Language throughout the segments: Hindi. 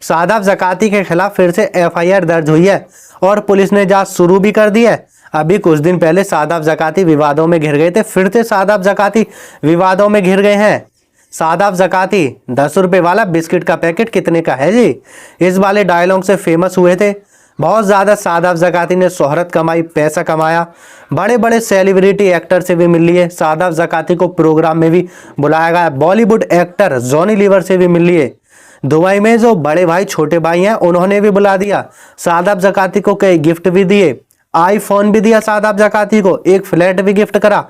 सादाब ज़काती के खिलाफ फिर से एफआईआर दर्ज हुई है और पुलिस ने जांच शुरू भी कर दी है। अभी कुछ दिन पहले सादाब ज़काती विवादों में घिर गए थे, फिर से सादाब ज़काती विवादों में घिर गए हैं। सादाब ज़काती 10 रुपए वाला बिस्किट का पैकेट कितने का है जी, इस वाले डायलॉग से फेमस हुए थे। बहुत ज़्यादा सादाब ज़काती ने शोहरत कमाई, पैसा कमाया, बड़े बड़े सेलिब्रिटी एक्टर से भी मिल लिए। सादाब ज़काती को प्रोग्राम में भी बुलाया गया। बॉलीवुड एक्टर जॉनी लीवर से भी मिल लिए। दुबई में जो बड़े भाई छोटे भाई हैं उन्होंने भी बुला दिया। सादाब ज़काती को कई गिफ्ट भी दिए, आईफोन भी दिया सादाब ज़काती को, एक फ्लैट भी गिफ्ट करा।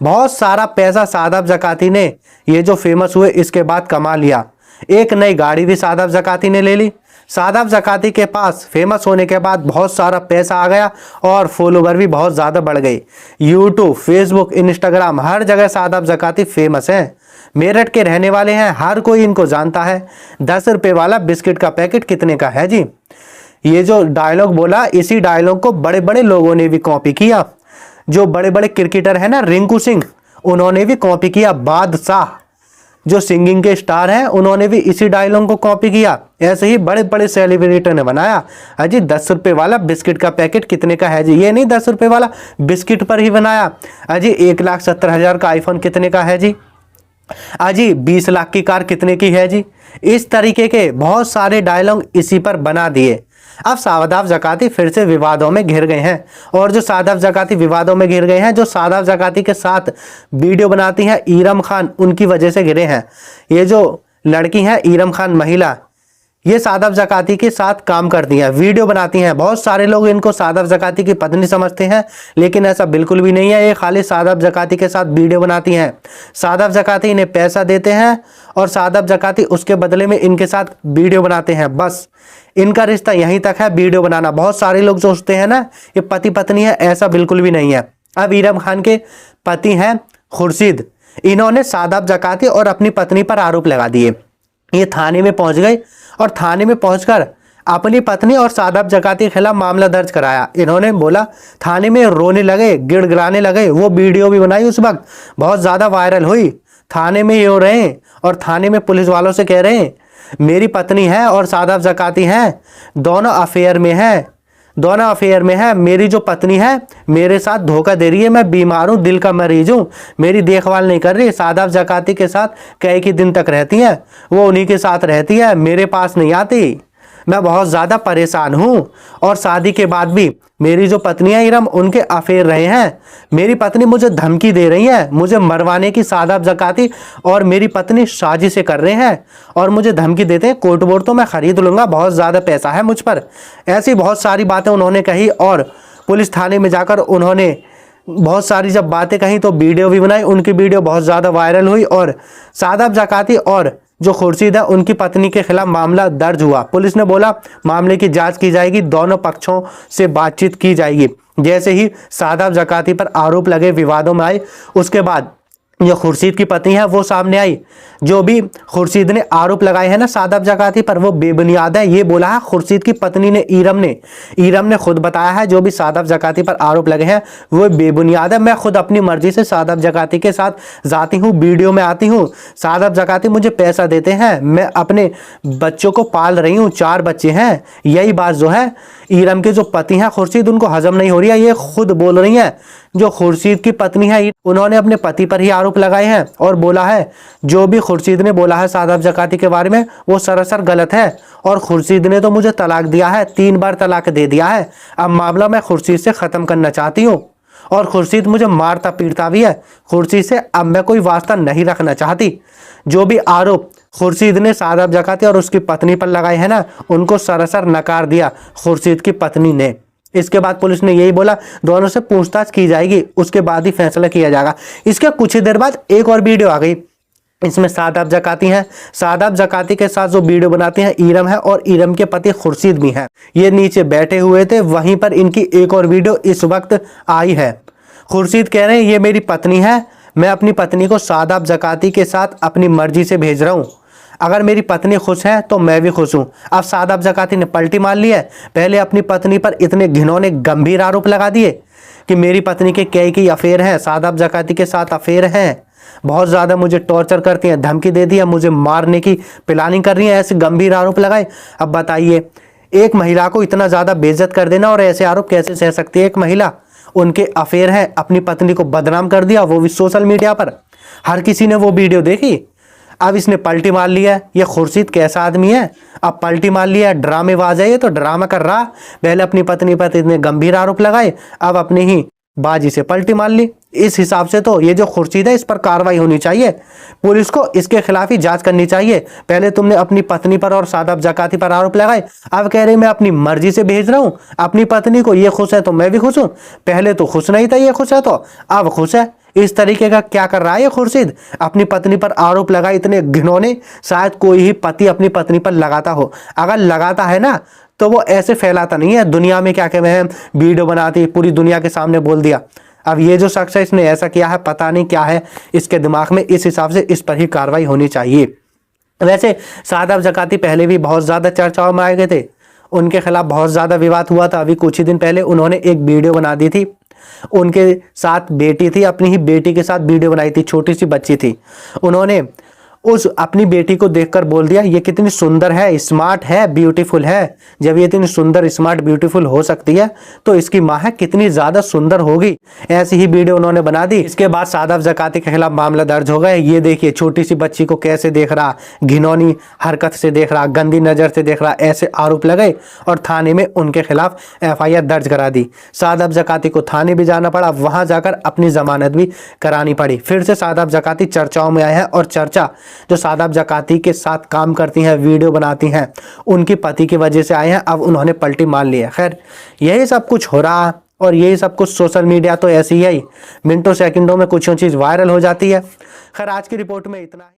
बहुत सारा पैसा सादाब ज़काती ने ये जो फेमस हुए इसके बाद कमा लिया। एक नई गाड़ी भी सादाब ज़काती ने ले ली। सादाब ज़काती के पास फेमस होने के बाद बहुत सारा पैसा आ गया और फॉलोवर भी बहुत ज़्यादा बढ़ गए। यूट्यूब, फेसबुक, इंस्टाग्राम, हर जगह सादाब ज़काती फेमस हैं। मेरठ के रहने वाले हैं, हर कोई इनको जानता है। 10 रुपए वाला बिस्किट का पैकेट कितने का है जी, ये जो डायलॉग बोला, इसी डायलॉग को बड़े बड़े लोगों ने भी कॉपी किया। जो बड़े बड़े क्रिकेटर हैं ना, रिंकू सिंह, उन्होंने भी कॉपी किया। बादशाह जो सिंगिंग के स्टार हैं उन्होंने भी इसी डायलॉग को कॉपी किया। ऐसे ही बड़े बड़े सेलिब्रिटी ने बनाया। अजी 10 रुपए वाला बिस्किट का पैकेट कितने का है जी, ये नहीं 10 रुपए वाला बिस्किट पर ही बनाया। अजी 1,70,000 का आईफोन कितने का है जी, अजी 20 लाख की कार कितने की है जी। इस तरीके के बहुत सारे डायलॉग इसी पर बना दिए। अब सादाब ज़काती फिर से विवादों में घिर गए हैं। और जो सादाब ज़काती विवादों में घिर गए हैं, जो सादाब ज़काती के साथ वीडियो बनाती हैं इरम खान, उनकी वजह से घिरे हैं। ये जो लड़की हैं इरम खान महिला, ये सादाब ज़काती के साथ काम करती हैं, वीडियो बनाती हैं। बहुत सारे लोग इनको सादाब ज़काती की पत्नी समझते हैं, लेकिन ऐसा बिल्कुल भी नहीं है। ये खाली सादाब ज़काती के साथ वीडियो बनाती हैं। सादाब ज़काती इन्हें पैसा देते हैं और सादाब ज़काती उसके बदले में इनके साथ वीडियो बनाते हैं। बस इनका रिश्ता यहीं तक है, वीडियो बनाना। बहुत सारे लोग सोचते हैं ना ये पति पत्नी है, ऐसा बिल्कुल भी नहीं है। अब इरम खान के पति हैं खुर्शीद, इन्होंने सादाब ज़काती और अपनी पत्नी पर आरोप लगा दिए। ये थाने में पहुंच गए और थाने में पहुंचकर अपनी पत्नी और सादाब ज़काती के खिलाफ मामला दर्ज कराया। इन्होंने बोला, थाने में रोने लगे, गिड़गिड़ाने लगे। वो वीडियो भी बनाई, उस वक्त बहुत ज़्यादा वायरल हुई। थाने में ये हो रहे हैं और थाने में पुलिस वालों से कह रहे हैं मेरी पत्नी है और सादाब ज़काती हैं, दोनों अफेयर में हैं, दोनों अफेयर में है। मेरी जो पत्नी है मेरे साथ धोखा दे रही है, मैं बीमार हूँ, दिल का मरीज हूँ, मेरी देखभाल नहीं कर रही। सादाब ज़काती के साथ कई की दिन तक रहती है, वो उन्हीं के साथ रहती है, मेरे पास नहीं आती। मैं बहुत ज़्यादा परेशान हूँ। और शादी के बाद भी मेरी जो पत्नी है इरम, उनके अफेयर रहे हैं। मेरी पत्नी मुझे धमकी दे रही है, मुझे मरवाने की सादाब ज़काती और मेरी पत्नी साजिशें कर रहे हैं और मुझे धमकी देते हैं, कोर्ट बोर्ड तो मैं ख़रीद लूँगा, बहुत ज़्यादा पैसा है मुझ पर। ऐसी बहुत सारी बातें उन्होंने कही और पुलिस थाने में जाकर उन्होंने बहुत सारी जब बातें कही तो वीडियो भी बनाई। उनकी वीडियो बहुत ज़्यादा वायरल हुई और सादाब ज़काती और जो खुर्शीद है उनकी पत्नी के खिलाफ मामला दर्ज हुआ। पुलिस ने बोला मामले की जांच की जाएगी, दोनों पक्षों से बातचीत की जाएगी। जैसे ही सादाब ज़काती पर आरोप लगे, विवादों में आए, उसके बाद जो खुर्शीद की पत्नी है वो सामने आई। जो भी खुर्शीद ने आरोप लगाए हैं ना सादाब ज़काती पर, वो बेबुनियाद है, ये बोला है खुर्शीद की पत्नी ने, इरम ने खुद बताया है जो भी सादाब ज़काती पर आरोप लगे हैं वो बेबुनियाद है। मैं खुद अपनी मर्जी से सादाब ज़काती के साथ जाती हूँ, वीडियो में आती हूँ, सादाब ज़काती मुझे पैसा देते हैं, मैं अपने बच्चों को पाल रही हूँ, 4 बच्चे हैं। यही बात जो है इरम के जो पति हैं खुर्शीद, उनको हजम नहीं हो रही है, ये खुद बोल रही हैं। जो खुर्शीद की पत्नी है उन्होंने अपने पति पर ही आरोप लगाए हैं और बोला है जो भी खुर्शीद ने बोला है सादाब ज़काती के बारे में वो सरासर गलत है। और खुर्शीद ने तो मुझे तलाक दिया है, 3 बार तलाक दे दिया है। अब मामला मैं खुर्शीद से ख़त्म करना चाहती हूँ और खुर्शीद मुझे मारता पीटता भी है। खुर्शीद से अब मैं कोई वास्ता नहीं रखना चाहती। जो भी आरोप खुर्शीद ने सादाब ज़काती और उसकी पत्नी पर लगाए हैं ना, उनको सरासर नकार दिया खुर्शीद की पत्नी ने। इसके बाद पुलिस ने यही बोला दोनों से पूछताछ की जाएगी, उसके बाद ही फैसला किया जाएगा। इसके कुछ ही देर बाद एक और वीडियो आ गई, इसमें सादाब ज़काती हैं। सादाब ज़काती के साथ जो वीडियो बनाती हैं इरम है और इरम के पति खुर्शीद भी हैं। ये नीचे बैठे हुए थे, वहीं पर इनकी एक और वीडियो इस वक्त आई है। खुर्शीद कह रहे हैं ये मेरी पत्नी है, मैं अपनी पत्नी को सादाब ज़काती के साथ अपनी मर्जी से भेज रहा हूँ, अगर मेरी पत्नी खुश है तो मैं भी खुश हूँ। अब सादाब ज़काती ने पलटी मार ली है। पहले अपनी पत्नी पर इतने घिनौने गंभीर आरोप लगा दिए कि मेरी पत्नी के कई अफेयर हैं, सादाब ज़काती के साथ अफेयर हैं, बहुत ज़्यादा मुझे टॉर्चर करती हैं, धमकी दे दी है, मुझे मारने की प्लानिंग कर रही हैं, ऐसे गंभीर आरोप लगाए। अब बताइए, एक महिला को इतना ज़्यादा बेइज्जत कर देना और ऐसे आरोप कैसे सह सकती है एक महिला। उनके अफेयर है, अपनी पत्नी को बदनाम कर दिया, वो भी सोशल मीडिया पर। हर किसी ने वो वीडियो देखी। अब इसने पलटी मार लिया है। ये खुर्शीद कैसा आदमी है, अब पलटी मार लिया है, ड्रामेबाज है ये तो, ड्रामा कर रहा। पहले अपनी पत्नी पर इतने गंभीर आरोप लगाए, अब अपनी ही बाजी से पलटी मार ली। इस हिसाब से तो ये जो खुर्शीद है, इस पर कार्रवाई होनी चाहिए। पुलिस को इसके खिलाफ ही जांच करनी चाहिए। पहले तुमने अपनी पत्नी पर और सादाब जकाती पर आरोप लगाए, अब कह रही मैं अपनी मर्जी से भेज रहा हूं अपनी पत्नी को, ये खुश है तो मैं भी खुश हूं। पहले तो खुश नहीं था, ये खुश है तो अब खुश है। इस तरीके का क्या कर रहा है ये खुर्शीद, अपनी पत्नी पर आरोप लगाए इतने घिनौने। शायद कोई ही पति अपनी पत्नी पर लगाता हो, अगर लगाता है ना तो वो ऐसे फैलाता नहीं है दुनिया में, क्या कहते हैं, वीडियो बनाती पूरी दुनिया के सामने बोल दिया। अब ये जो शख्स है इसने ऐसा किया है, पता नहीं क्या है इसके दिमाग में, इस हिसाब से इस पर ही कार्रवाई होनी चाहिए। वैसे सादाब जकाती पहले भी बहुत ज़्यादा चर्चाओं में आए गए थे, उनके खिलाफ बहुत ज़्यादा विवाद हुआ था। अभी कुछ ही दिन पहले उन्होंने एक वीडियो बना दी थी, उनके साथ बेटी थी, अपनी ही बेटी के साथ वीडियो बनाई थी, छोटी सी बच्ची थी। उन्होंने उस अपनी बेटी को देखकर बोल दिया ये कितनी सुंदर है, स्मार्ट है, ब्यूटीफुल है। जब ये इतनी सुंदर, स्मार्ट, ब्यूटीफुल हो सकती है तो इसकी माँ है कितनी ज़्यादा सुंदर होगी। ऐसी ही वीडियो उन्होंने बना दी। इसके बाद सादाब जकाती के खिलाफ मामला दर्ज हो गया। ये देखिए छोटी सी बच्ची को कैसे देख रहा, घिनौनी हरकत से देख रहा, गंदी नज़र से देख रहा, ऐसे आरोप लगाए और थाने में उनके खिलाफ FIR दर्ज करा दी। सादाब जकाती को थाने भी जाना पड़ा, वहाँ जाकर अपनी जमानत भी करानी पड़ी। फिर से सादाब जकाती चर्चाओं में आए हैं और चर्चा जो सादाब जकाती के साथ काम करती हैं, वीडियो बनाती हैं, उनकी पति की वजह से आए हैं। अब उन्होंने पलटी मान ली है। खैर यही सब कुछ हो रहा और यही सब कुछ सोशल मीडिया तो ऐसी ही मिनटों सेकंडों में कुछ चीज़ वायरल हो जाती है। खैर आज की रिपोर्ट में इतना ही।